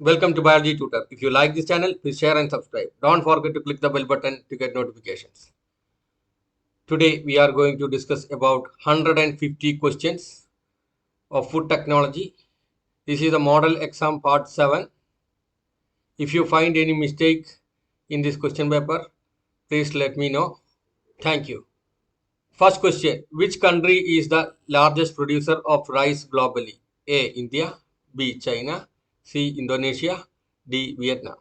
Welcome to Biology Tutor. If you like this channel, please share and subscribe. Don't forget to click the bell button to get notifications. Today we are going to discuss about 150 questions of food technology. This is the model exam part 7. If you find any mistake in this question paper, please let me know. Thank you. First question. Which country is the largest producer of rice globally? A. India, B. China, C. Indonesia, D. Vietnam.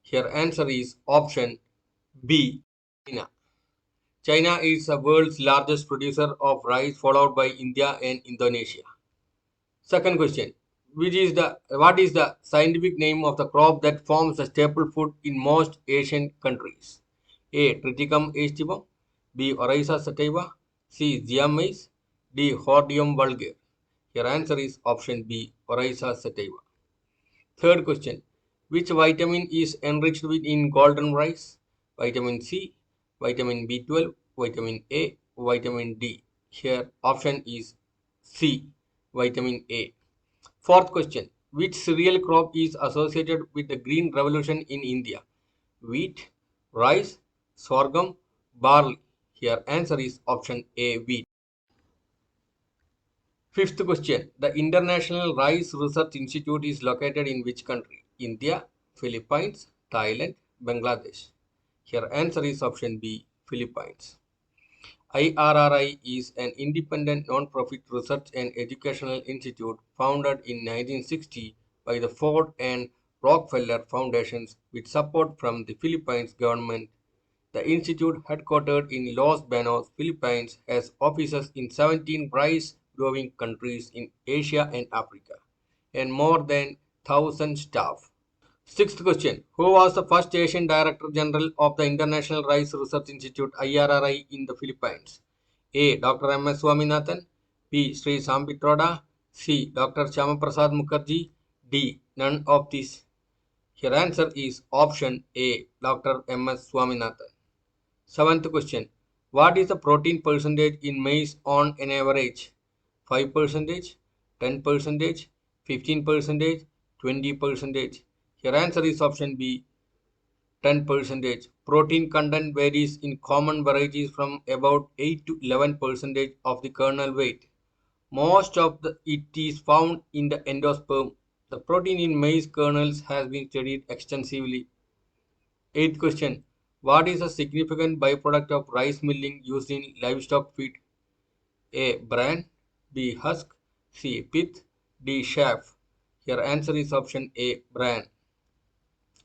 Here answer is option B. China. China is the world's largest producer of rice, followed by India and Indonesia. Second question. What is the scientific name of the crop that forms a staple food in most Asian countries? A. Triticum aestivum, B. Oryza sativa, C. Siam maize, D. Hordeum vulgare. Your answer is option B. Oryza sativa. Third question. Which vitamin is enriched in golden rice? Vitamin C, vitamin B12, vitamin A, vitamin D. Here option is C, vitamin A. Fourth question. Which cereal crop is associated with the green revolution in India? Wheat, rice, sorghum, barley. Here answer is option A, wheat. Fifth question. The International Rice Research Institute is located in which country? India, Philippines, Thailand, Bangladesh. Here answer is option B, Philippines. IRRI is an independent non-profit research and educational institute founded in 1960 by the Ford and Rockefeller Foundations with support from the Philippines government. The institute, headquartered in Los Baños, Philippines, has offices in 17 rice-growing countries in Asia and Africa, and more than 1,000 staff. Sixth question. Who was the first Asian Director General of the International Rice Research Institute IRRI in the Philippines? A. Dr. M.S. Swaminathan, B. Sri Sampitroda, C. Dr. Syamaprasad Mukherjee, D. None of these. Your answer is option A. Dr. M.S. Swaminathan. Seventh question. What is the protein percentage in maize on an average? 5%, 10%, 15%, 20%. Your answer is option B, 10%. Protein content varies in common varieties from about 8 to 11% of the kernel weight. Most of it is found in the endosperm. The protein in maize kernels has been studied extensively. Eighth question. What is a significant byproduct of rice milling used in livestock feed? A. Bran, B. Husk, C. Pith, D. Chaff. Your answer is option A. Bran.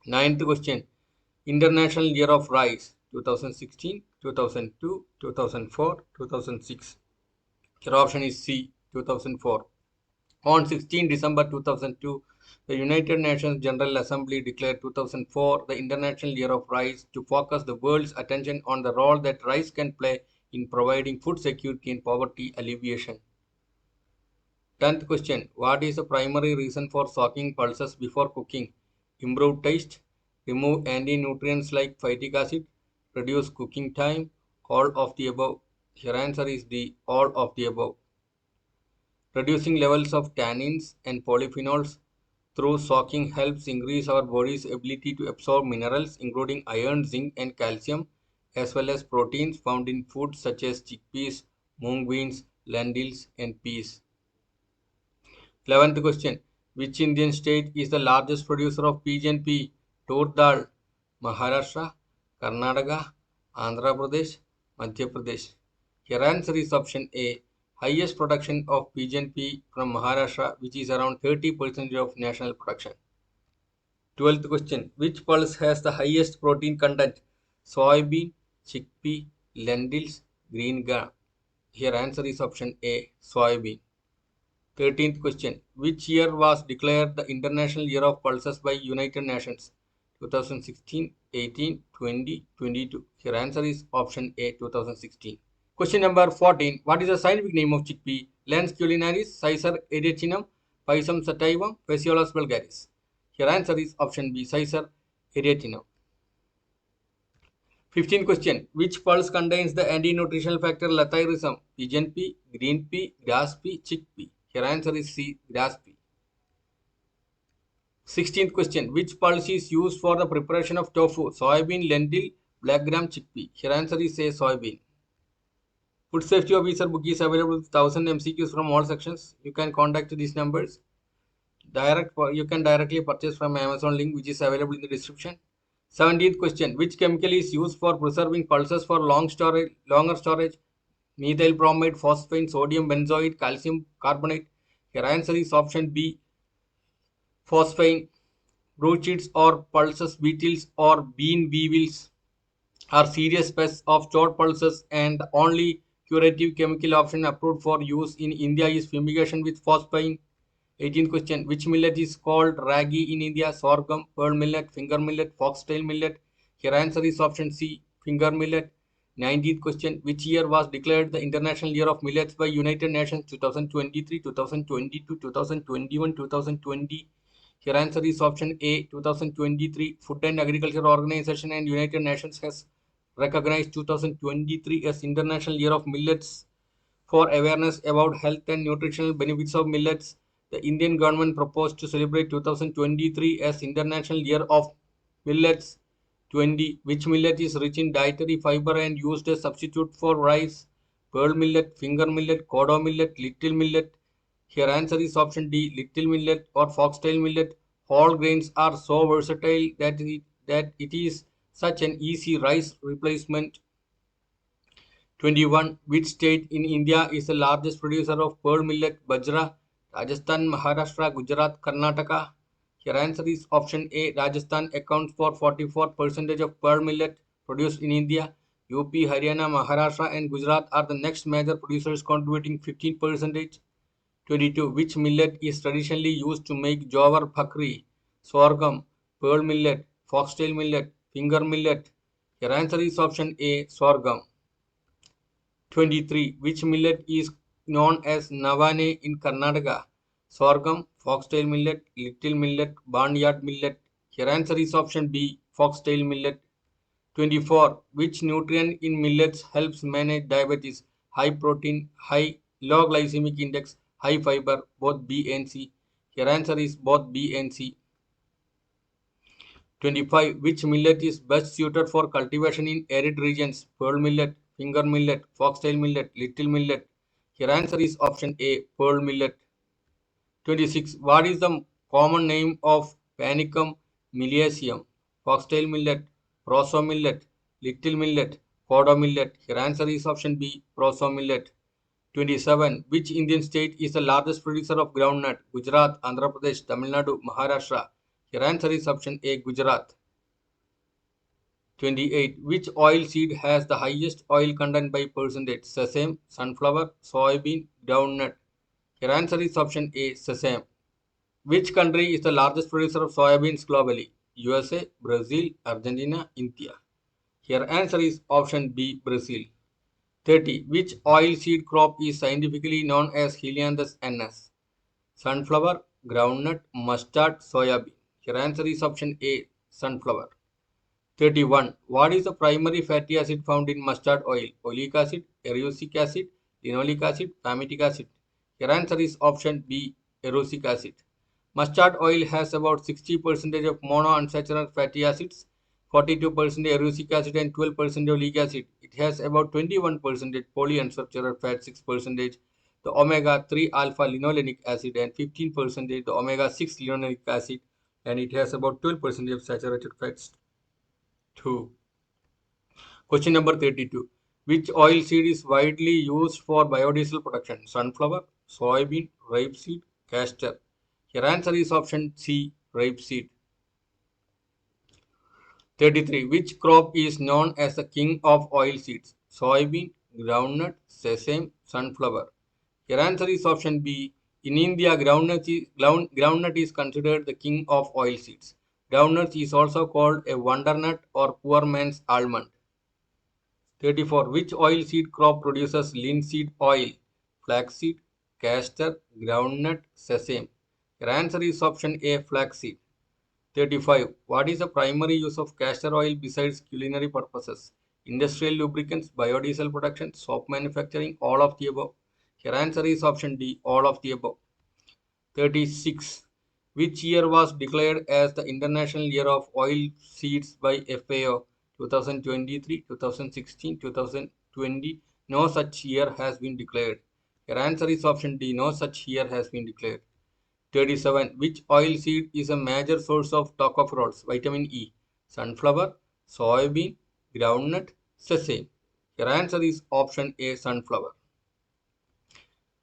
Ninth question. International Year of Rice 2016, 2002, 2004, 2006. Your option is C. 2004. On 16 December 2002, the United Nations General Assembly declared 2004 the International Year of Rice to focus the world's attention on the role that rice can play in providing food security and poverty alleviation. 10th question. What is the primary reason for soaking pulses before cooking? Improve taste, remove anti-nutrients like phytic acid, reduce cooking time, all of the above. Your answer is D, all of the above. Reducing levels of tannins and polyphenols through soaking helps increase our body's ability to absorb minerals including iron, zinc and calcium, as well as proteins found in foods such as chickpeas, mung beans, lentils and peas. 11th question. Which Indian state is the largest producer of pigeon pea, tur dal? Maharashtra, Karnataka, Andhra Pradesh, Madhya Pradesh. Your answer is option A. Highest production of pigeon pea from Maharashtra, which is around 30% of national production. 12th question. Which pulse has the highest protein content? Soybean, chickpea, lentils, green gram. Here answer is option A. Soybean. 13th question. Which year was declared the International Year of Pulses by United Nations? 2016, 18, 20, 22. Your answer is option A. 2016. Question number 14. What is the scientific name of chickpea? Lens culinaris, Cicer eriacinum, Pisum sativum, Phaseolus vulgaris. Your answer is option B. Cicer eriacinum. 15th question. Which pulse contains the anti-nutritional factor lathyrism? Pigeon pea, green pea, grass pea, chickpea. Your answer is C. Grass pea. 16th question. Which pulse is used for the preparation of tofu? Soybean, lentil, black gram, chickpea. Here answer is a soybean. Food Safety Officer book is available with 1000 MCQs from all sections. You can contact these numbers. You can directly purchase from Amazon link which is available in the description. 17th question. Which chemical is used for preserving pulses for longer storage? Methyl bromide, phosphine, sodium benzoate, calcium carbonate. Your answer is option B, phosphine. Brochids or pulses beetles or bean weevils are serious pests of stored pulses, and the only curative chemical option approved for use in India is fumigation with phosphine. 18th question. Which millet is called ragi in India? Sorghum, pearl millet, finger millet, foxtail millet. Your answer is option C, finger millet. 19th question. Which year was declared the International Year of Millets by United Nations? 2023, 2022, 2021, 2020. Your answer is option A, 2023. Food and Agriculture Organization and United Nations has recognized 2023 as International Year of Millets for awareness about health and nutritional benefits of millets. The Indian government proposed to celebrate 2023 as International Year of Millets. 20. Which millet is rich in dietary fiber and used as substitute for rice? Pearl millet, finger millet, kodo millet, little millet. Here answer is option D, little millet or foxtail millet. Whole grains are so versatile that it is such an easy rice replacement. 21. Which state in India is the largest producer of pearl millet? Bajra, Rajasthan, Maharashtra, Gujarat, Karnataka. Your answer is option A. Rajasthan accounts for 44% of pearl millet produced in India. UP, Haryana, Maharashtra and Gujarat are the next major producers contributing 15%. 22. Which millet is traditionally used to make jowar bhakri? Sorghum, pearl millet, foxtail millet, finger millet. Your answer is option A. Sorghum. 23. Which millet is known as Navane in Karnataka? Sorghum, foxtail millet, little millet, barnyard millet. Your answer is option B, foxtail millet. 24. Which nutrient in millets helps manage diabetes? High protein, low glycemic index, high fiber, both B and C. Your answer is both B and C. 25. Which millet is best suited for cultivation in arid regions? Pearl millet, finger millet, foxtail millet, little millet. Your answer is option A, pearl millet. 26. What is the common name of Panicum miliaceum? Foxtail millet, proso millet, little millet, kodo millet. Your answer is option B, proso millet. 27. Which Indian state is the largest producer of groundnut? Gujarat, Andhra Pradesh, Tamil Nadu, Maharashtra. Your answer is option A, Gujarat. 28. Which oil seed has the highest oil content by percentage? Sesame, sunflower, soybean, groundnut. Your answer is option A, sesame. Which country is the largest producer of soybeans globally? USA, Brazil, Argentina, India. Your answer is option B, Brazil. 30. Which oil seed crop is scientifically known as Helianthus ns? Sunflower, groundnut, mustard, soybean. Your answer is option A, sunflower. 31. What is the primary fatty acid found in mustard oil? Oleic acid, erucic acid, linoleic acid, palmitic acid. Your answer is option B, erucic acid. Mustard oil has about 60% of monounsaturated fatty acids, 42% erucic acid and 12% oleic acid. It has about 21% polyunsaturated fat, 6% the omega-3 alpha linolenic acid and 15% the omega-6 linolenic acid, and it has about 12% of saturated fats. 2. Question number 32. Which oil seed is widely used for biodiesel production? Sunflower, soybean, rapeseed, castor. Your answer is option C, rapeseed. 33. Which crop is known as the king of oil seeds? Soybean, groundnut, sesame, sunflower. Your answer is option B. In India, groundnut is considered the king of oil seeds. Groundnut is also called a wonder nut or poor man's almond. 34. Which oil seed crop produces linseed oil? Flaxseed, castor, groundnut, sesame. Your answer is option A, flaxseed. 35. What is the primary use of castor oil besides culinary purposes? Industrial lubricants, biodiesel production, soap manufacturing, all of the above. Your answer is option D, all of the above. 36. Which year was declared as the International Year of Oil Seeds by FAO? 2023, 2016, 2020. No such year has been declared. Your answer is option D. No such year has been declared. 37. Which oil seed is a major source of tocopherols? Vitamin E. Sunflower, soybean, groundnut, sesame. Your answer is option A. Sunflower.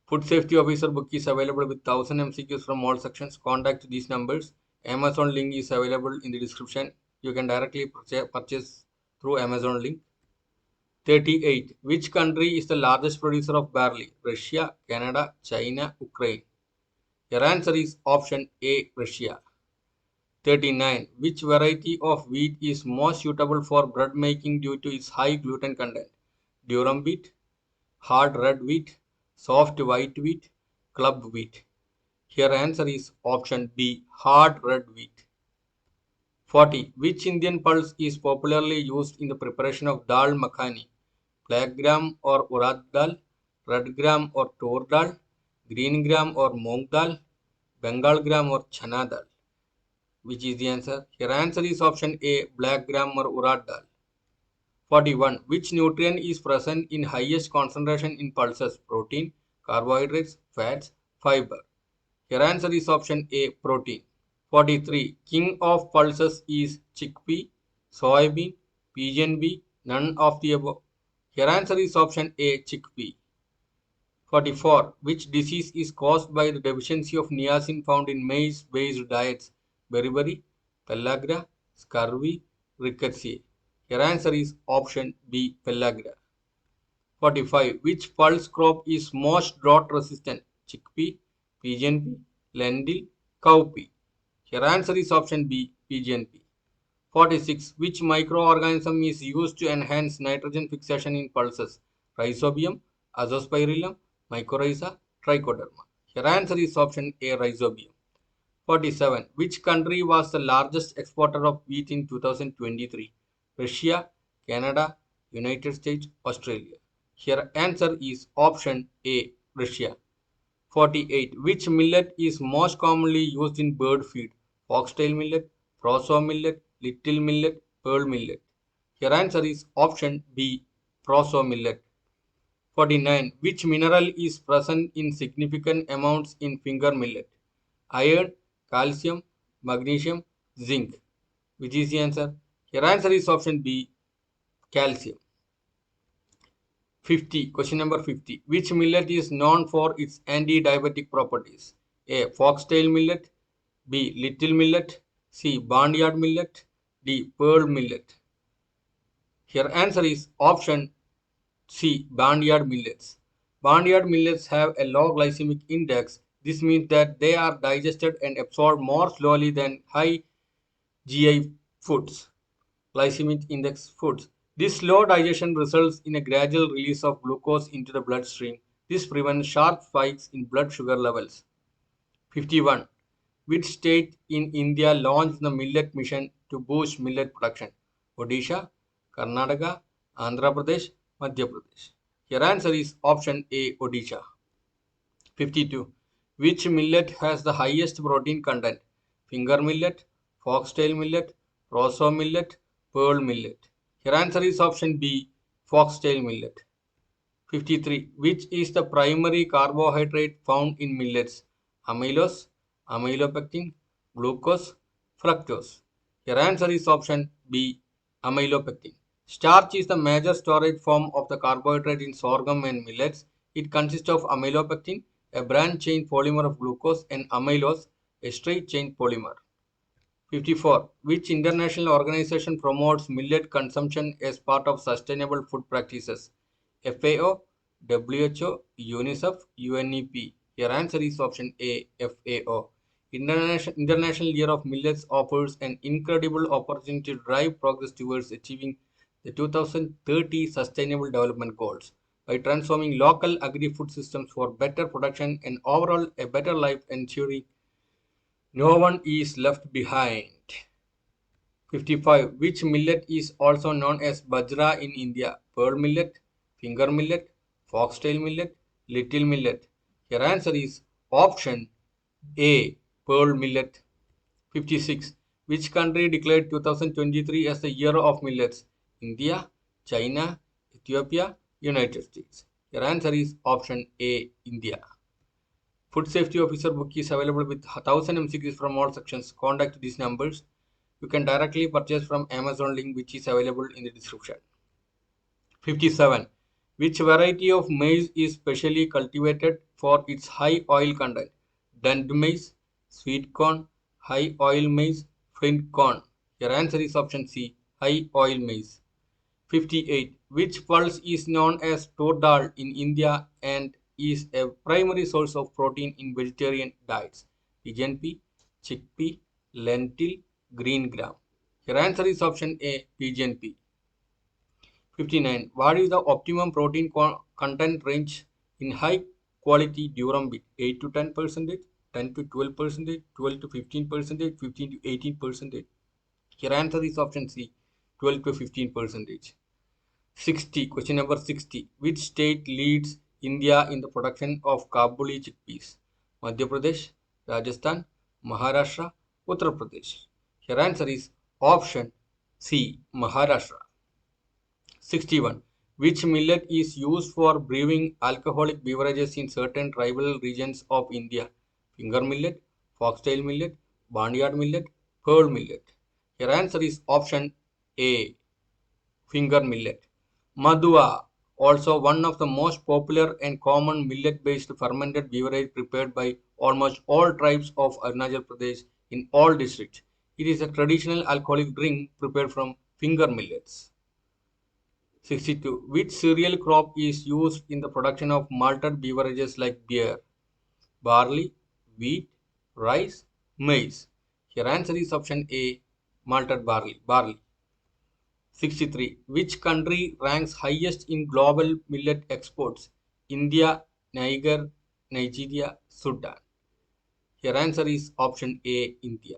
Food Safety Officer book is available with 1000 MCQs from all sections. Contact these numbers. Amazon link is available in the description. You can directly purchase through Amazon link. 38. Which country is the largest producer of barley? Russia, Canada, China, Ukraine. Your answer is option A. Russia. 39. Which variety of wheat is most suitable for bread making due to its high gluten content? Durum wheat, hard red wheat, soft white wheat, club wheat. Here answer is option B. Hard red wheat. 40. Which Indian pulse is popularly used in the preparation of dal makhani? Black gram or urad dal, red gram or tur dal, green gram or moong dal, Bengal gram or chana dal. Which is the answer? Your answer is option A. Black gram or urad dal. 41. Which nutrient is present in highest concentration in pulses? Protein, carbohydrates, fats, fiber. Your answer is option A. Protein. 43. King of pulses is chickpea, soybean, pigeon bee, none of the above. Your answer is option A. Chickpea. 44. Which disease is caused by the deficiency of niacin found in maize-based diets? Beriberi, pellagra, scurvy, rickettsia. Your answer is option B. Pellagra. 45. Which pulse crop is most drought resistant? Chickpea, pigeon pea, lentil, cowpea. Your answer is option B. Pigeon pea. 46. Which microorganism is used to enhance nitrogen fixation in pulses? Rhizobium, azospirillum, mycorrhiza, trichoderma. Your answer is option A. Rhizobium. 47. Which country was the largest exporter of wheat in 2023? Russia, Canada, United States, Australia. Your answer is option A. Russia. 48. Which millet is most commonly used in bird feed? Foxtail millet, proso millet, little millet, pearl millet. Your answer is option B. Proso millet. 49. Which mineral is present in significant amounts in finger millet? Iron, calcium, magnesium, zinc. Which is the answer? Your answer is option B. Calcium. 50. Question number 50. Which millet is known for its anti-diabetic properties? A. Foxtail millet. B. Little millet. C. Barnyard millet. D. Pearl millet. Your answer is option C. Barnyard millets. Barnyard millets have a low glycemic index. This means that they are digested and absorbed more slowly than high GI foods, glycemic index foods. This slow digestion results in a gradual release of glucose into the bloodstream. This prevents sharp spikes in blood sugar levels. 51. Which state in India launched the millet mission to boost millet production? Odisha, Karnataka, Andhra Pradesh, Madhya Pradesh. Your answer is option A. Odisha. 52. Which millet has the highest protein content? Finger millet, foxtail millet, proso millet, pearl millet. Your answer is option B. Foxtail millet. 53. Which is the primary carbohydrate found in millets? Amylose, amylopectin, glucose, fructose. Your answer is option B. Amylopectin. Starch is the major storage form of the carbohydrate in sorghum and millets. It consists of amylopectin, a branch chain polymer of glucose, and amylose, a straight chain polymer. 54. Which international organization promotes millet consumption as part of sustainable food practices? FAO, WHO, UNICEF, UNEP. Your answer is option A. FAO. International Year of Millets offers an incredible opportunity to drive progress towards achieving the 2030 Sustainable Development Goals by transforming local agri-food systems for better production and overall a better life, ensuring no one is left behind. 55. Which millet is also known as bajra in India? Pearl millet, finger millet, foxtail millet, little millet. Your answer is option A. Pearl millet. 56. Which country declared 2023 as the Year of Millets? India, China, Ethiopia, United States. Your answer is option A, India. Food Safety Officer book is available with 1000 MCQs from all sections. Contact these numbers. You can directly purchase from Amazon link which is available in the description. 57. Which variety of maize is specially cultivated for its high oil content? Dent maize, sweet corn, high oil maize, flint corn. Your answer is option C, high oil maize. 58. Which pulse is known as tur dal in India and is a primary source of protein in vegetarian diets? Pigeon pea, chickpea, lentil, green gram. Your answer is option A, pigeon pea. 59. What is the optimum protein content range in high quality durum wheat? 8 to 10%, 10 to 12%, 12 to 15%, 15 to 18%. Your answer is option C, 12 to 15%. 60. Question number 60. Which state leads India in the production of Kabuli chickpeas? Madhya Pradesh, Rajasthan, Maharashtra, Uttar Pradesh. Your answer is option C, Maharashtra. 61. Which millet is used for brewing alcoholic beverages in certain tribal regions of India? Finger millet, foxtail millet, barnyard millet, pearl millet. Your answer is option A, finger millet. Madhua, also one of the most popular and common millet-based fermented beverage prepared by almost all tribes of Arunachal Pradesh in all districts. It is a traditional alcoholic drink prepared from finger millets. 62. Which cereal crop is used in the production of malted beverages like beer? Barley, wheat, rice, maize. Your answer is option A, malted barley. 63. Which country ranks highest in global millet exports? India, Niger, Nigeria, Sudan. Your answer is option A, India.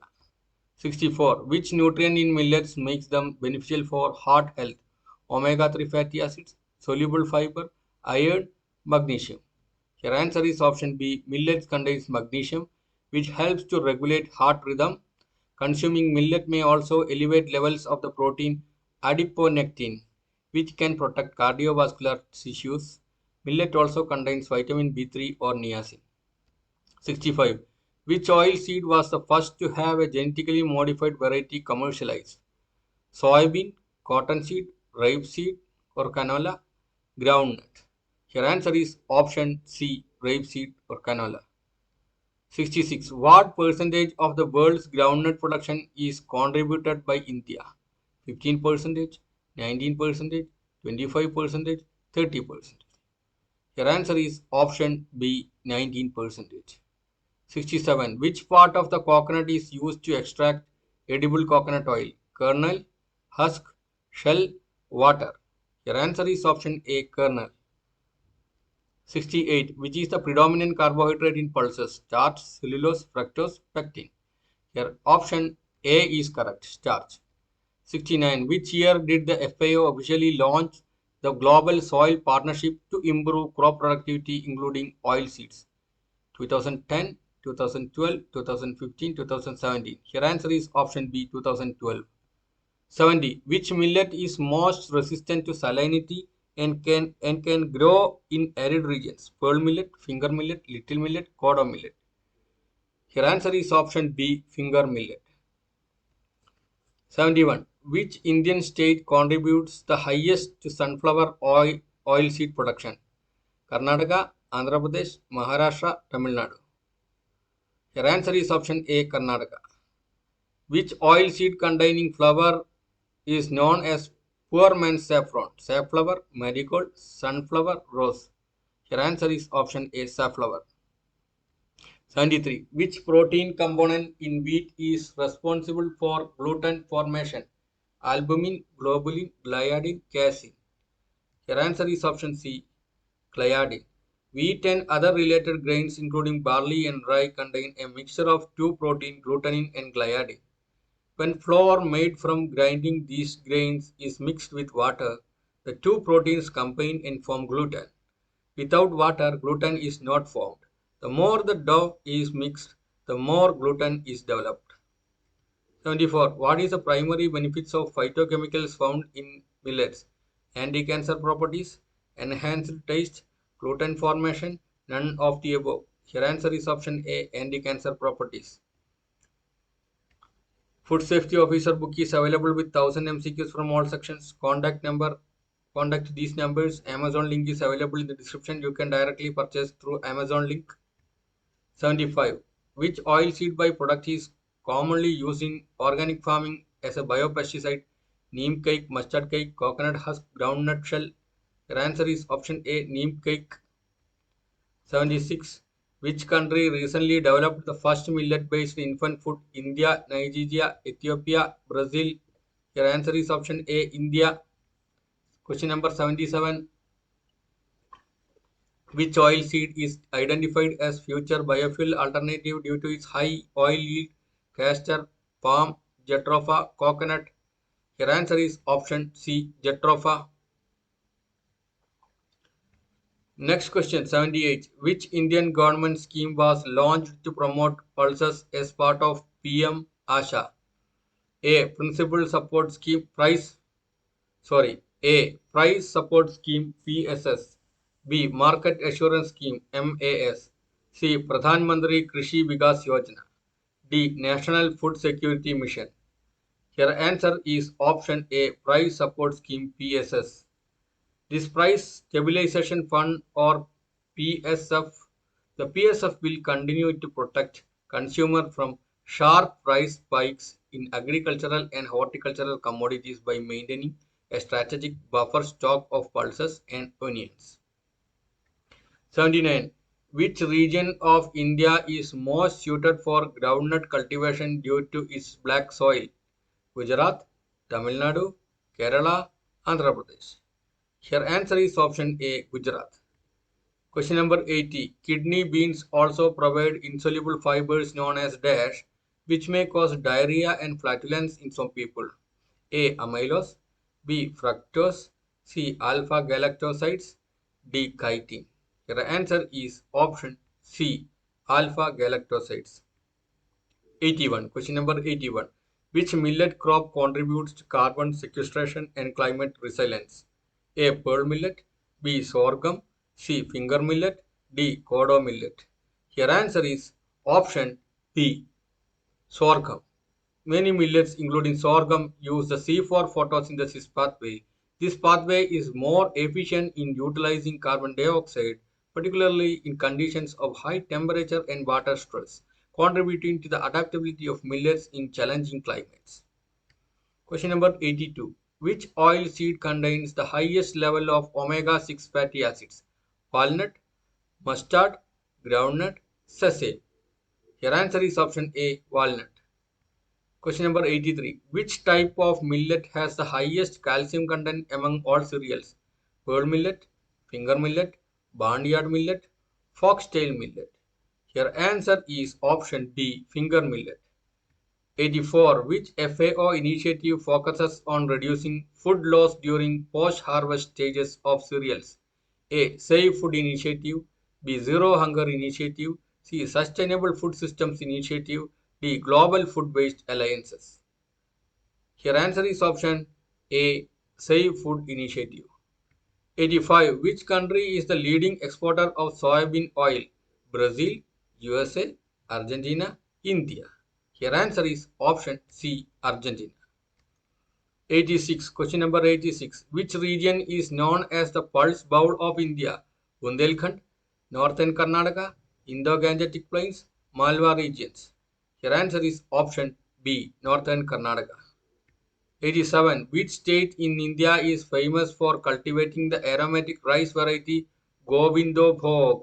64. Which nutrient in millets makes them beneficial for heart health? Omega-3 fatty acids, soluble fiber, iron, magnesium. Your answer is option B. Millets contains magnesium, which helps to regulate heart rhythm. Consuming millet may also elevate levels of the protein adiponectin, which can protect cardiovascular tissues. Millet also contains vitamin B3 or niacin. 65. Which oil seed was the first to have a genetically modified variety commercialized? Soybean, cottonseed, rapeseed or canola? Groundnut. Your answer is option C, rapeseed or canola. 66. What percentage of the world's groundnut production is contributed by India? 15%, 19%, 25%, 30%. Your answer is option B, 19%. 67. Which part of the coconut is used to extract edible coconut oil? Kernel, husk, shell, water. Your answer is option A, kernel. 68. Which is the predominant carbohydrate in pulses? Starch, cellulose, fructose, pectin. Your option A is correct, starch. 69. Which year did the FAO officially launch the Global Soil Partnership to improve crop productivity including oilseeds? 2010, 2012, 2015, 2017. Your answer is option B, 2012. 70. Which millet is most resistant to salinity and can grow in arid regions? Pearl millet, finger millet, little millet, kodo millet. Your answer is option B, finger millet. 71. Which Indian state contributes the highest to sunflower oil seed production? Karnataka, Andhra Pradesh, Maharashtra, Tamil Nadu. Your answer is option A, Karnataka. Which oil seed containing flower is known as poor man's saffron? Safflower, marigold, sunflower, rose. Your answer is option A, safflower. 73. Which protein component in wheat is responsible for gluten formation? Albumin, globulin, gliadin, casein. Your answer is option C, gliadin. Wheat and other related grains including barley and rye contain a mixture of two proteins, glutenin and gliadin. When flour made from grinding these grains is mixed with water, the two proteins combine and form gluten. Without water, gluten is not formed. The more the dough is mixed, the more gluten is developed. 74. What is the primary benefits of phytochemicals found in millets? Anti-cancer properties, enhanced taste, gluten formation, none of the above. Your answer is option A, anti-cancer properties. Food Safety Officer book is available with 1000 MCQs from all sections. Contact these numbers. Amazon link is available in the description. You can directly purchase through Amazon link. 75. Which oilseed byproduct is commonly used in organic farming as a biopesticide? Neem cake, mustard cake, coconut husk, groundnut shell. Your answer is option A, neem cake. 76. Which country recently developed the first millet-based infant food? India, Nigeria, Ethiopia, Brazil. Your answer is option A, India. Question number 77. Which oil seed is identified as future biofuel alternative due to its high oil yield? Castor, palm, jatropha, coconut. Your answer is option C, jatropha. Next question 78. Which Indian government scheme was launched to promote pulses as part of PM ASHA? A. Principal Support Scheme A. Price Support Scheme PSS. B. Market Assurance Scheme MAS. C. Pradhan Mantri Krishi Vikas Yojana. D. National Food Security Mission. Your answer is option A. Price Support Scheme PSS. This Price Stabilization Fund or PSF. The PSF will continue to protect consumer from sharp price spikes in agricultural and horticultural commodities by maintaining a strategic buffer stock of pulses and onions. 79. Which region of India is most suited for groundnut cultivation due to its black soil? Gujarat, Tamil Nadu, Kerala, Andhra Pradesh. Your answer is option A, Gujarat. Question number 80. Kidney beans also provide insoluble fibers known as dash, which may cause diarrhea and flatulence in some people. A. Amylose. B. Fructose. C. Alpha galactosides. D. Chitin. Your answer is option C. Alpha galactosides. 81. Question number 81. Which millet crop contributes to carbon sequestration and climate resilience? A. Pearl millet. B. Sorghum. C. Finger millet. D. Kodo millet. Your answer is option B. Sorghum. Many millets, including sorghum, use the C4 photosynthesis pathway. This pathway is more efficient in utilizing carbon dioxide, particularly in conditions of high temperature and water stress, contributing to the adaptability of millets in challenging climates. Question number 82. Which oil seed contains the highest level of omega-6 fatty acids? Walnut, mustard, groundnut, sesame. Your answer is option A, walnut. Question number 83. Which type of millet has the highest calcium content among all cereals? Pearl millet, finger millet, barnyard millet, foxtail millet. Your answer is option D, finger millet. 84. Which FAO initiative focuses on reducing food loss during post-harvest stages of cereals? A. Save Food Initiative. B. Zero Hunger Initiative. C. Sustainable Food Systems Initiative. D. Global Food Waste Alliances. Your answer is option A. Save Food Initiative. 85. Which country is the leading exporter of soybean oil? Brazil, USA, Argentina, India. Your answer is option C, Argentina. 86. Question number 86. Which region is known as the Pulse Bowl of India? Bundelkhand, Northern Karnataka, Indo-Gangetic Plains, Malwa regions. Your answer is option B, Northern Karnataka. 87. Which state in India is famous for cultivating the aromatic rice variety Govindo Bhog?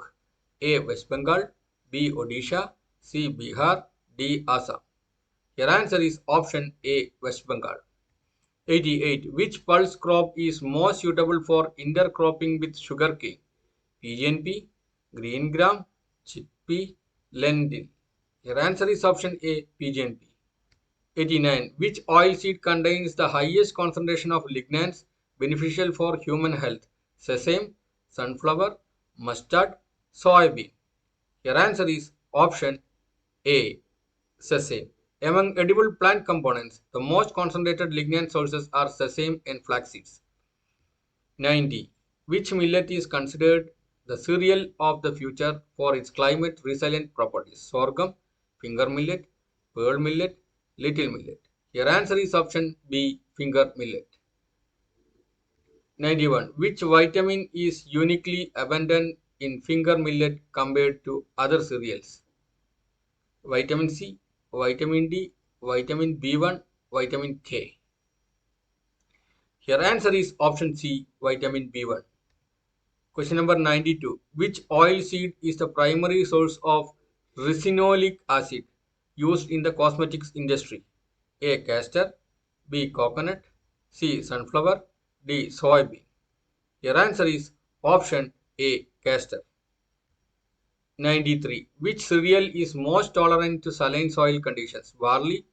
A. West Bengal, B. Odisha, C. Bihar, D. Assam. Your answer is option A, West Bengal. 88. Which pulse crop is most suitable for intercropping with sugarcane? PNP, green gram, chickpea, lentil. Your answer is option A, PNP. 89. Which oil seed contains the highest concentration of lignans beneficial for human health? Sesame, sunflower, mustard, soybean. Your answer is option A, sesame. Among edible plant components, the most concentrated lignan sources are sesame and flax seeds. 90. Which millet is considered the cereal of the future for its climate resilient properties? Sorghum, finger millet, pearl millet, little millet. Your answer is option B, finger millet. 91. Which vitamin is uniquely abundant in finger millet compared to other cereals? Vitamin C, vitamin D, vitamin B1, vitamin K. Your answer is option C, vitamin B1. Question number 92. Which oil seed is the primary source of resinolic acid used in the cosmetics industry? A. Castor, B. Coconut, C. Sunflower, D. Soybean. Your answer is option A. Castor. 93. Which cereal is most tolerant to saline soil conditions? Barley,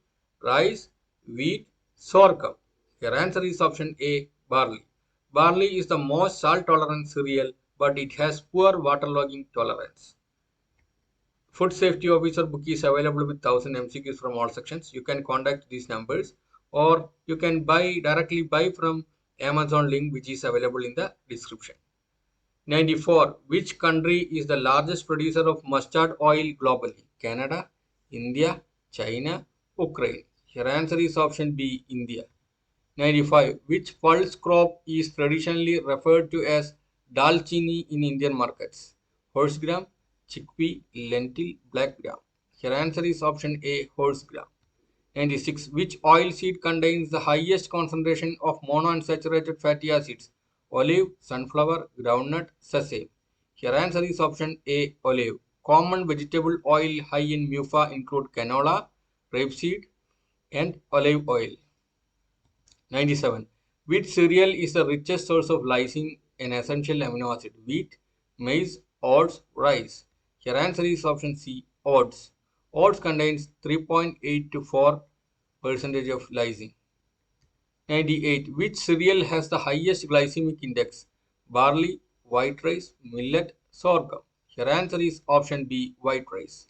rice, wheat, sorghum. Your answer is option A. Barley. Barley is the most salt tolerant cereal, but it has poor waterlogging tolerance. Food Safety Officer book is available with 1000 MCQs from all sections. You can contact these numbers, or you can directly buy from Amazon link, which is available in the description. 94. Which country is the largest producer of mustard oil globally? Canada, India, China, Ukraine. Your answer is option B, India. 95. Which pulse crop is traditionally referred to as dalchini in Indian markets? Horse gram, chickpea, lentil, black gram. Your answer is option A, horse gram. 96. Which oil seed contains the highest concentration of monounsaturated fatty acids? Olive, sunflower, groundnut, sesame. Your answer is option A, olive. Common vegetable oil high in MUFA include canola, rapeseed, and olive oil. 97. Which cereal is the richest source of lysine, an essential amino acid? Wheat, maize, oats, rice. Your answer is option C, oats. Oats contains 3.8 to 4% of lysine. 98. Which cereal has the highest glycemic index? Barley, white rice, millet, sorghum. Your answer is option B, white rice.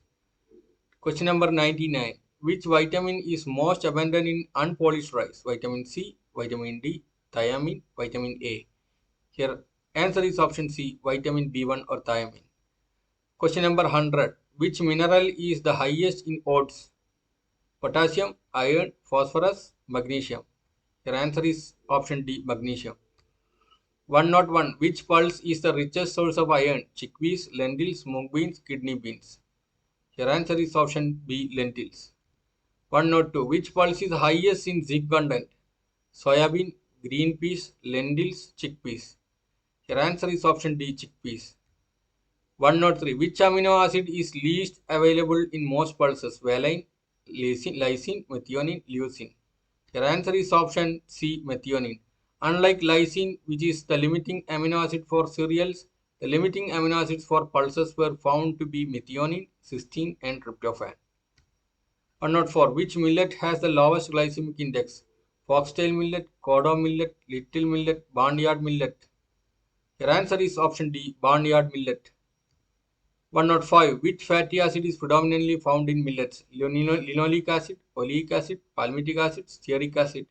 Question number 99. Which vitamin is most abundant in unpolished rice? Vitamin C, vitamin D, thiamine, vitamin A. Here answer is option C, vitamin B1 or thiamine. Question number 100. Which mineral is the highest in oats? Potassium, iron, phosphorus, magnesium. Your answer is option D, magnesium. 101. Which pulse is the richest source of iron? Chickpeas, lentils, mung beans, kidney beans. Your answer is option B, lentils. 102. Which pulse is highest in zinc content? Soybean, green peas, lentils, chickpeas. Your answer is option D, chickpeas. 103. Which amino acid is least available in most pulses? Valine, lysine, methionine, leucine. Your answer is option C, methionine. Unlike lysine, which is the limiting amino acid for cereals, the limiting amino acids for pulses were found to be methionine, cysteine, and tryptophan. 104. Which millet has the lowest glycemic index? Foxtail millet, kodo millet, little millet, barnyard millet. Your answer is option D, barnyard millet. 105. Which fatty acid is predominantly found in millets? Linoleic acid, oleic acid, palmitic acid, stearic acid.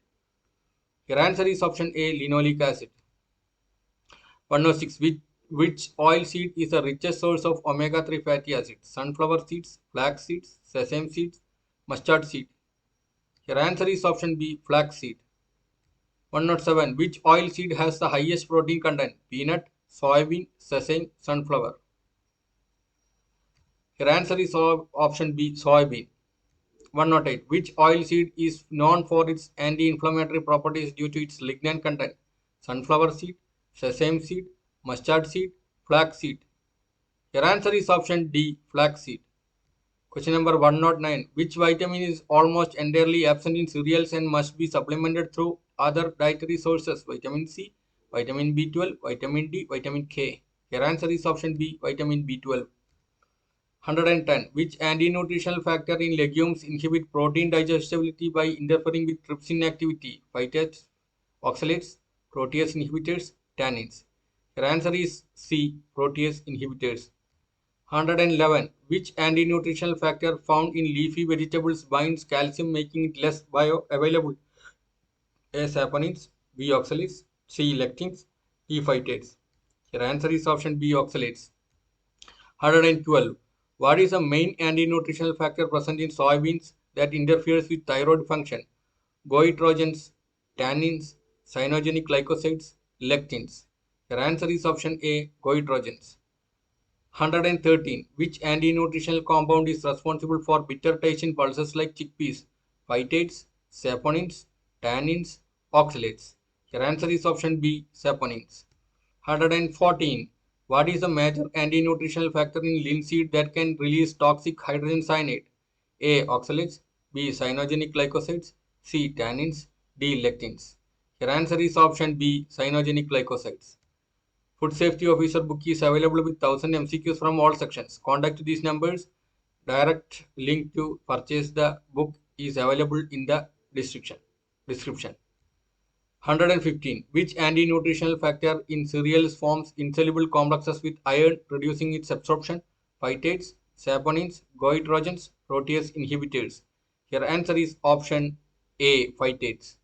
Your answer is option A, linoleic acid. 106. Which oil seed is the richest source of omega-3 fatty acids? Sunflower seeds, flax seeds, sesame seeds, mustard seed. Your answer is option B, flax seed. 107. Which oil seed has the highest protein content? Peanut, soybean, sesame, sunflower. Your answer is option B, soybean. 108. Which oil seed is known for its anti-inflammatory properties due to its lignan content? Sunflower seed, sesame seed, mustard seed, flax seed. Your answer is option D, flax seed. Question number 109. Which vitamin is almost entirely absent in cereals and must be supplemented through other dietary sources? Vitamin C, vitamin B12, vitamin D, vitamin K. Your answer is option B, vitamin B12. 110. Which anti-nutritional factor in legumes inhibit protein digestibility by interfering with trypsin activity? Phytates, oxalates, protease inhibitors, tannins. Your answer is C, protease inhibitors. 111. Which anti-nutritional factor found in leafy vegetables binds calcium, making it less bioavailable? A. Saponins, B. oxalates, C. lectins, D. phytates. Your answer is option B. oxalates. 112. What is the main anti-nutritional factor present in soybeans that interferes with thyroid function? Goitrogens, tannins, cyanogenic glycosides, lectins. Your answer is option A. Goitrogens. 113. Which anti-nutritional compound is responsible for bitter taste in pulses like chickpeas? Phytates, saponins, tannins, oxalates. Your answer is option B. Saponins. 114. What is the major anti-nutritional factor in linseed that can release toxic hydrogen cyanide? A. Oxalates, B. Cyanogenic glycosides, C. Tannins, D. Lectins. Your answer is option B. Cyanogenic glycosides. Food Safety Officer book is available with 1000 MCQs from all sections. Contact these numbers. Direct link to purchase the book is available in the description. 115. Which anti-nutritional factor in cereals forms insoluble complexes with iron, reducing its absorption? Phytates, saponins, goitrogens, protease inhibitors. Your answer is option A. Phytates.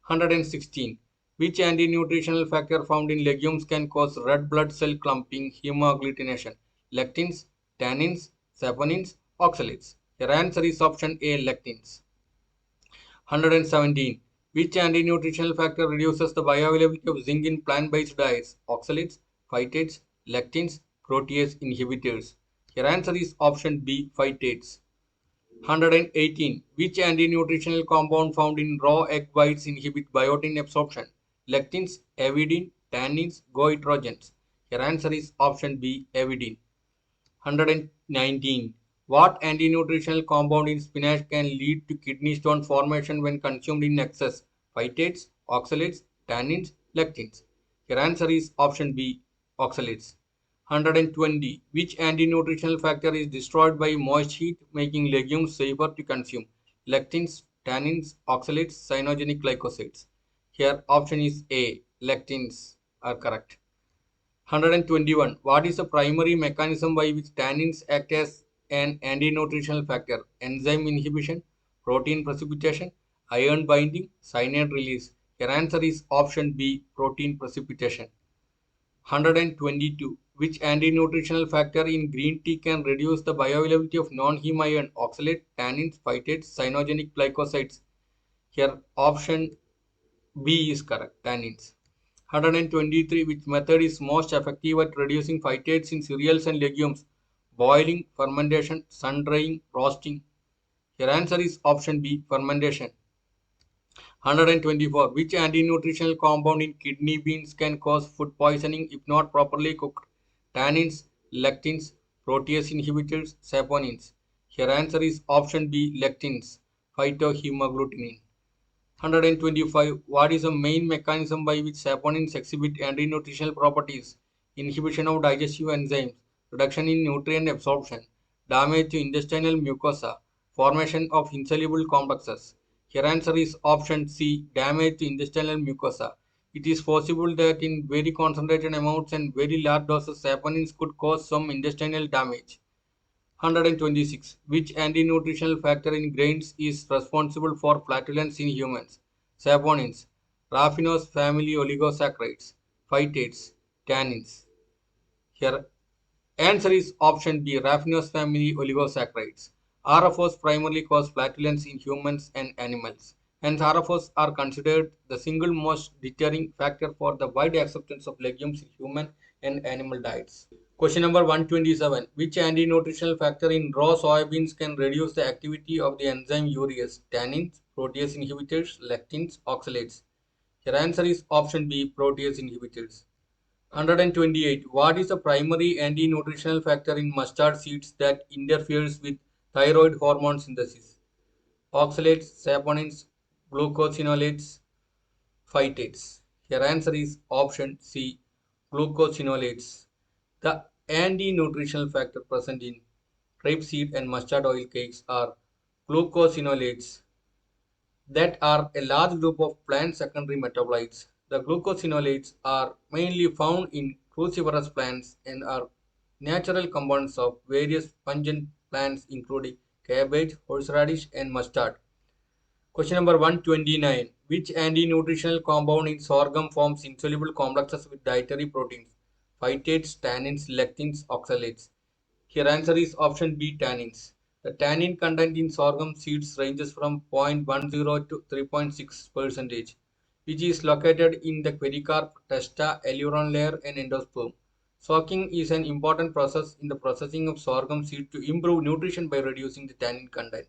116. Which anti-nutritional factor found in legumes can cause red blood cell clumping, hemagglutination? Lectins, tannins, saponins, oxalates. Your answer is option A. Lectins. 117. Which anti-nutritional factor reduces the bioavailability of zinc in plant-based diets? Oxalates, phytates, lectins, protease inhibitors. Your answer is option B. Phytates. 118. Which anti-nutritional compound found in raw egg whites inhibit biotin absorption? Lectins, avidin, tannins, goitrogens. Your answer is option B. Avidin. 119. What anti-nutritional compound in spinach can lead to kidney stone formation when consumed in excess? Phytates, oxalates, tannins, lectins. Your answer is option B. Oxalates. 120. Which anti-nutritional factor is destroyed by moist heat, making legumes safer to consume? Lectins, tannins, oxalates, cyanogenic glycosides. Here option is A. Lectins are correct. 121. What is the primary mechanism by which tannins act as an anti-nutritional factor? Enzyme inhibition, protein precipitation, iron binding, cyanide release. Your answer is option B. Protein precipitation. 122. Which anti-nutritional factor in green tea can reduce the bioavailability of non-heme iron? Oxalate, tannins, phytates, cyanogenic glycosides. Here option B is correct, tannins. 123. Which method is most effective at reducing phytates in cereals and legumes? Boiling, fermentation, sun drying, roasting. Your answer is option B. Fermentation. 124. Which anti-nutritional compound in kidney beans can cause food poisoning if not properly cooked? Tannins, lectins, protease inhibitors, saponins. Your answer is option B. Lectins, phytohemagglutinin. 125. What is the main mechanism by which saponins exhibit anti-nutritional properties? Inhibition of digestive enzymes, reduction in nutrient absorption, damage to intestinal mucosa, formation of insoluble complexes. Your answer is option C. Damage to intestinal mucosa. It is possible that in very concentrated amounts and very large doses, saponins could cause some intestinal damage. 126. Which anti-nutritional factor in grains is responsible for flatulence in humans? Saponins, raffinose family oligosaccharides, phytates, tannins. Here answer is option B. Raffinose family oligosaccharides. RFOs primarily cause flatulence in humans and animals. Hence, RFOs are considered the single most deterring factor for the wide acceptance of legumes in human and animal diets. Question number 127. Which anti-nutritional factor in raw soybeans can reduce the activity of the enzyme urease? Tannins, protease inhibitors, lectins, oxalates. Your answer is option B. Protease inhibitors. 128. What is the primary anti-nutritional factor in mustard seeds that interferes with thyroid hormone synthesis? Oxalates, saponins, glucosinolates, phytates. Your answer is option C. Glucosinolates. The anti-nutritional factor present in rapeseed and mustard oil cakes are glucosinolates that are a large group of plant secondary metabolites. The glucosinolates are mainly found in cruciferous plants and are natural compounds of various pungent plants including cabbage, horseradish, and mustard. Question number 129. Which anti-nutritional compound in sorghum forms insoluble complexes with dietary proteins? Phytates, tannins, lectins, oxalates. Here answer is option B, tannins. The tannin content in sorghum seeds ranges from 0.10 to 3.6 percentage, which is located in the pericarp, testa, aileron layer, and endosperm. Soaking is an important process in the processing of sorghum seed to improve nutrition by reducing the tannin content.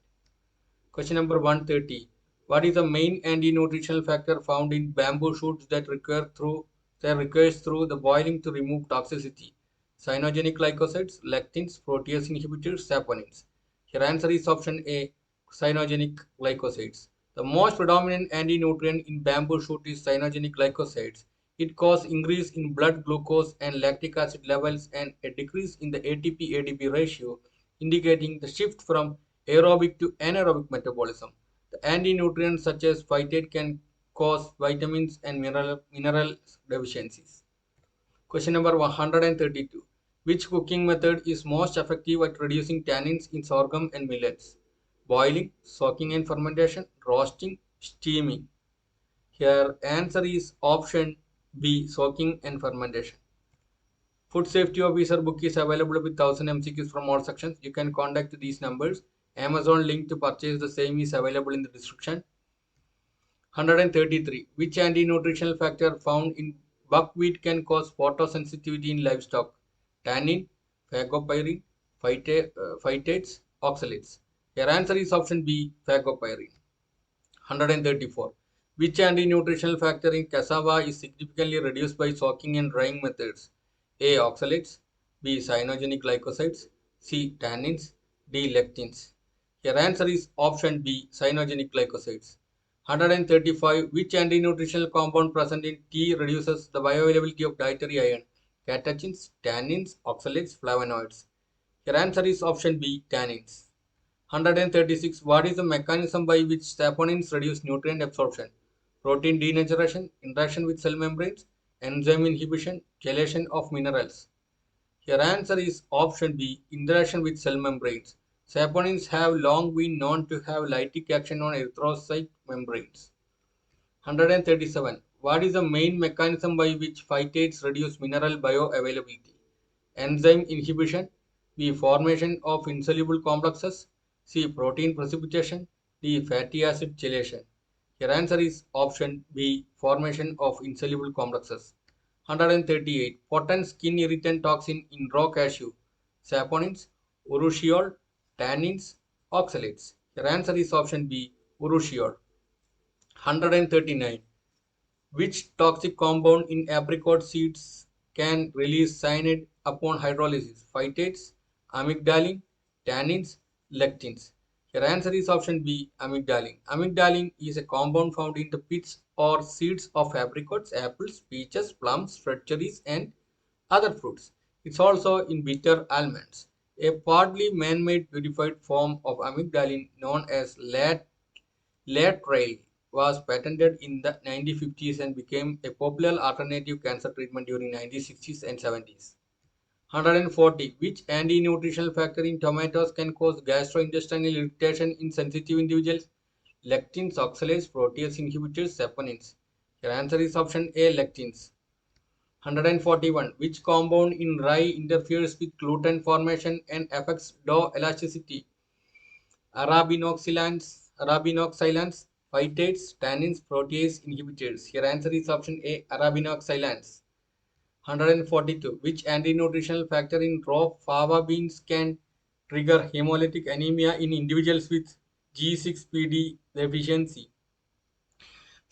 Question number 130. What is the main anti-nutritional factor found in bamboo shoots that recurs through the boiling to remove toxicity? Cyanogenic glycosides, lectins, protease inhibitors, saponins. Your answer is option A, cyanogenic glycosides. The most predominant anti-nutrient in bamboo shoot is cyanogenic glycosides. It causes increase in blood glucose and lactic acid levels and a decrease in the ATP-ADP ratio, indicating the shift from aerobic to anaerobic metabolism. The anti-nutrients such as phytate can cause vitamins and mineral deficiencies. Question number 132. Which cooking method is most effective at reducing tannins in sorghum and millets? Boiling, soaking and fermentation, roasting, steaming. Here answer is option B, soaking and fermentation. Food Safety Officer book is available with 1000 MCQs from all sections. You can contact these numbers. Amazon link to purchase the same is available in the description. 133. Which anti-nutritional factor found in buckwheat can cause photosensitivity in livestock? Tannin, phagopyrin, phytates, oxalates. Your answer is option B, phagopyrin. 134. Which anti-nutritional factor in cassava is significantly reduced by soaking and drying methods? A. Oxalates, B. Cyanogenic glycosides, C. Tannins, D. Lectins. Your answer is option B. Cyanogenic glycosides. 135. Which anti-nutritional compound present in tea reduces the bioavailability of dietary iron? Catechins, tannins, oxalates, flavonoids. Your answer is option B. Tannins. 136. What is the mechanism by which saponins reduce nutrient absorption? Protein denaturation, interaction with cell membranes, enzyme inhibition, chelation of minerals. Your answer is option B, interaction with cell membranes. Saponins have long been known to have lytic action on erythrocyte membranes. 137. What is the main mechanism by which phytates reduce mineral bioavailability? Enzyme inhibition, B. Formation of insoluble complexes, C. Protein precipitation, D. Fatty acid chelation. Your answer is option B. Formation of insoluble complexes. 138. Potent skin irritant toxin in raw cashew. Saponins, urushiol, tannins, oxalates. Your answer is option B. Urushiol. 139. Which toxic compound in apricot seeds can release cyanide upon hydrolysis? Phytates, amygdalin, tannins, lectins. Your answer is option B, amygdalin. Amygdalin is a compound found in the pits or seeds of apricots, apples, peaches, plums, fruit cherries, and other fruits. It's also in bitter almonds. A partly man-made purified form of amygdalin known as lateral was patented in the 1950s and became a popular alternative cancer treatment during 1960s and 70s. 140. Which anti-nutritional factor in tomatoes can cause gastrointestinal irritation in sensitive individuals? Lectins, oxalates, protease inhibitors, saponins. Your answer is option A, lectins. 141. Which compound in rye interferes with gluten formation and affects dough elasticity? Arabinoxylans, phytates, tannins, protease inhibitors. Your answer is option A, arabinoxylans. 142. Which anti-nutritional factor in raw fava beans can trigger hemolytic anemia in individuals with G6PD deficiency?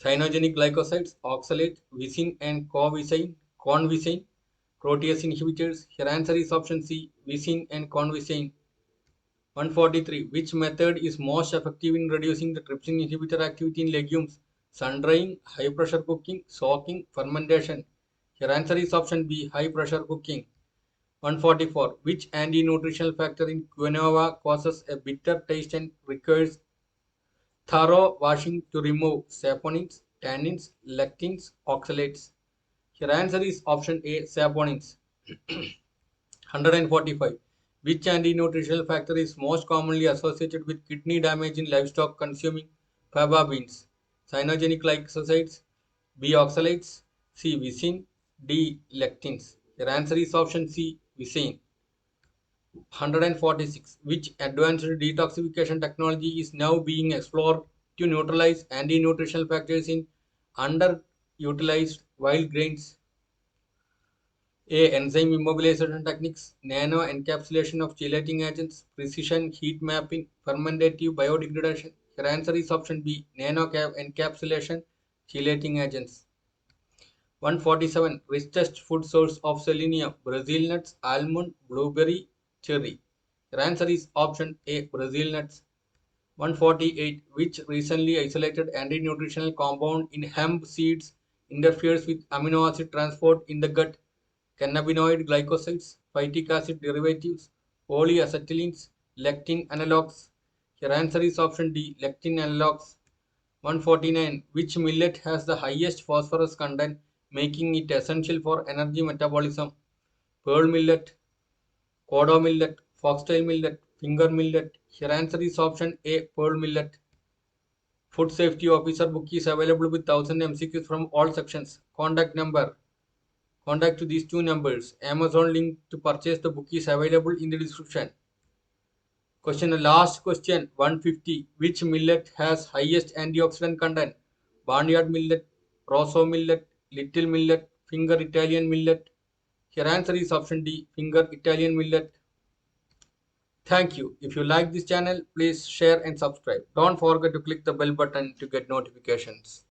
Cyanogenic glycosides, oxalate, vicin and convicin, protease inhibitors. Your answer is option C, vicin and convicin. 143. Which method is most effective in reducing the trypsin inhibitor activity in legumes? Sun drying, high pressure cooking, soaking, fermentation. Your answer is option B, high pressure cooking. 144. Which anti-nutritional factor in quinoa causes a bitter taste and requires thorough washing to remove? Saponins, tannins, lectins, oxalates. Your answer is option A, saponins. 145. Which anti-nutritional factor is most commonly associated with kidney damage in livestock consuming faba beans? Cyanogenic glycosides, B. Oxalates, C. Vicin, D. Lectins. Your answer is option C. Vicin. 146. Which advanced detoxification technology is now being explored to neutralize anti-nutritional factors in underutilized wild grains? A. Enzyme immobilization techniques, nano encapsulation of chelating agents, precision heat mapping, fermentative biodegradation. Your answer is option B. Nano encapsulation chelating agents. 147. Richest food source of selenium, Brazil nuts, almond, blueberry, cherry. Your answer is option A. Brazil nuts. 148. Which recently isolated anti-nutritional compound in hemp seeds interferes with amino acid transport in the gut? Cannabinoid glycosides, phytic acid derivatives, polyacetylenes, lectin analogs. Your answer is option D. Lectin analogs. 149. Which millet has the highest phosphorus content, making it essential for energy metabolism? Pearl millet, kodo millet, foxtail millet, finger millet. Your answer is option A. Pearl millet. Food Safety Officer book is available with 1000 MCQs from all sections. Contact number. Contact to these two numbers. Amazon link to purchase the book is available in the description. Last question 150. Which millet has highest antioxidant content? Barnyard millet, Rosso millet, little millet, finger Italian millet. Your answer is option D. Finger Italian millet. Thank you. If you like this channel, please share and subscribe. Don't forget to click the bell button to get notifications.